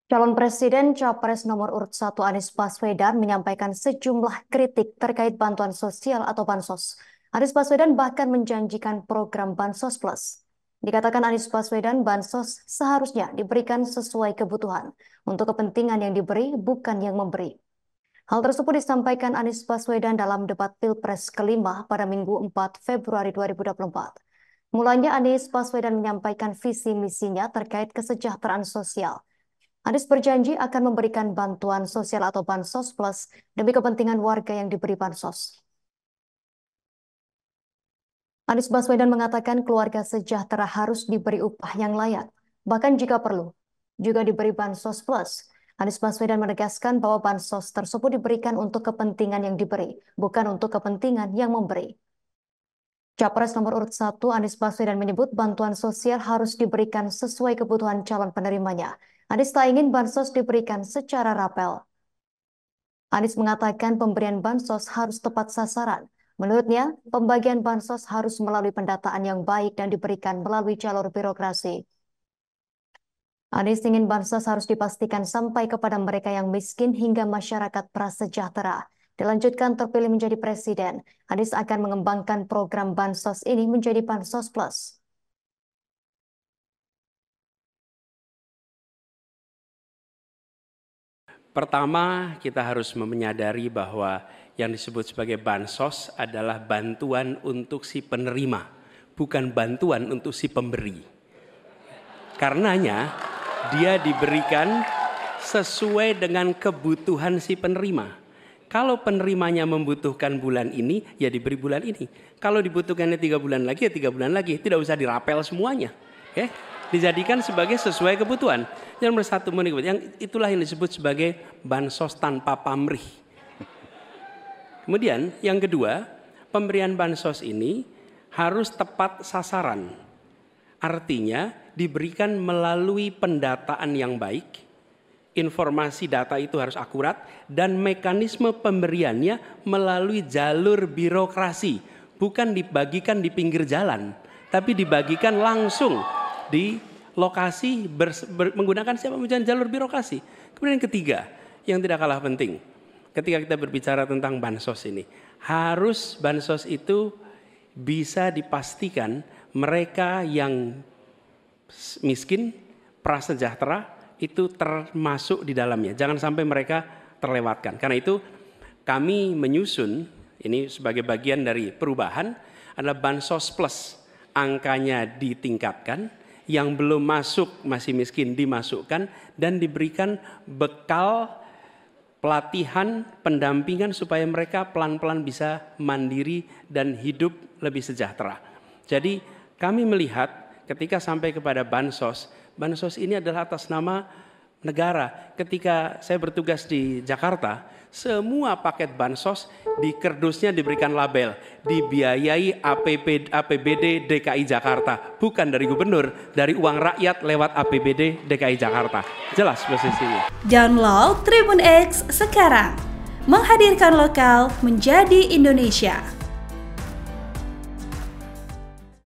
Calon Presiden Capres nomor urut 1 Anies Baswedan menyampaikan sejumlah kritik terkait bantuan sosial atau Bansos. Anies Baswedan bahkan menjanjikan program Bansos Plus. Dikatakan Anies Baswedan, Bansos seharusnya diberikan sesuai kebutuhan untuk kepentingan yang diberi, bukan yang memberi. Hal tersebut disampaikan Anies Baswedan dalam debat Pilpres kelima pada Minggu 4 Februari 2024. Mulanya Anies Baswedan menyampaikan visi misinya terkait kesejahteraan sosial. Anies berjanji akan memberikan bantuan sosial atau Bansos Plus demi kepentingan warga yang diberi Bansos. Anies Baswedan mengatakan keluarga sejahtera harus diberi upah yang layak, bahkan jika perlu, juga diberi Bansos Plus. Anies Baswedan menegaskan bahwa Bansos tersebut diberikan untuk kepentingan yang diberi, bukan untuk kepentingan yang memberi. Capres nomor urut 1 Anies Baswedan menyebut bantuan sosial harus diberikan sesuai kebutuhan calon penerimanya. Anies tak ingin bansos diberikan secara rapel. Anies mengatakan pemberian bansos harus tepat sasaran. Menurutnya, pembagian bansos harus melalui pendataan yang baik dan diberikan melalui jalur birokrasi. Anies ingin bansos harus dipastikan sampai kepada mereka yang miskin hingga masyarakat prasejahtera. Dilanjutkan terpilih menjadi presiden, Anies akan mengembangkan program bansos ini menjadi Bansos Plus. Pertama, kita harus menyadari bahwa yang disebut sebagai bansos adalah bantuan untuk si penerima, bukan bantuan untuk si pemberi. Karenanya, dia diberikan sesuai dengan kebutuhan si penerima. Kalau penerimanya membutuhkan bulan ini, ya diberi bulan ini. Kalau dibutuhkannya 3 bulan lagi, ya 3 bulan lagi. Tidak usah dirapel semuanya. Oke? Dijadikan sebagai sesuai kebutuhan. Yang nomor satu, itulah yang disebut sebagai bansos tanpa pamrih. Kemudian yang kedua, pemberian bansos ini harus tepat sasaran. Artinya diberikan melalui pendataan yang baik, informasi data itu harus akurat, dan mekanisme pemberiannya melalui jalur birokrasi. Bukan dibagikan di pinggir jalan, tapi dibagikan langsung di lokasi menggunakan siapa menggunakan jalur birokrasi. Kemudian yang ketiga, yang tidak kalah penting, ketika kita berbicara tentang bansos ini, harus bansos itu bisa dipastikan mereka yang miskin, prasejahtera itu termasuk di dalamnya. Jangan sampai mereka terlewatkan. Karena itu kami menyusun ini sebagai bagian dari perubahan adalah Bansos Plus. Angkanya ditingkatkan. Yang belum masuk masih miskin dimasukkan dan diberikan bekal pelatihan, pendampingan supaya mereka pelan-pelan bisa mandiri dan hidup lebih sejahtera. Jadi kami melihat ketika sampai kepada bansos ini adalah atas nama negara. Ketika saya bertugas di Jakarta, semua paket bansos di kerdusnya diberikan label dibiayai APBD DKI Jakarta, bukan dari gubernur, dari uang rakyat lewat APBD DKI Jakarta. Jelas posisinya. Download Tribun X sekarang, menghadirkan lokal menjadi Indonesia.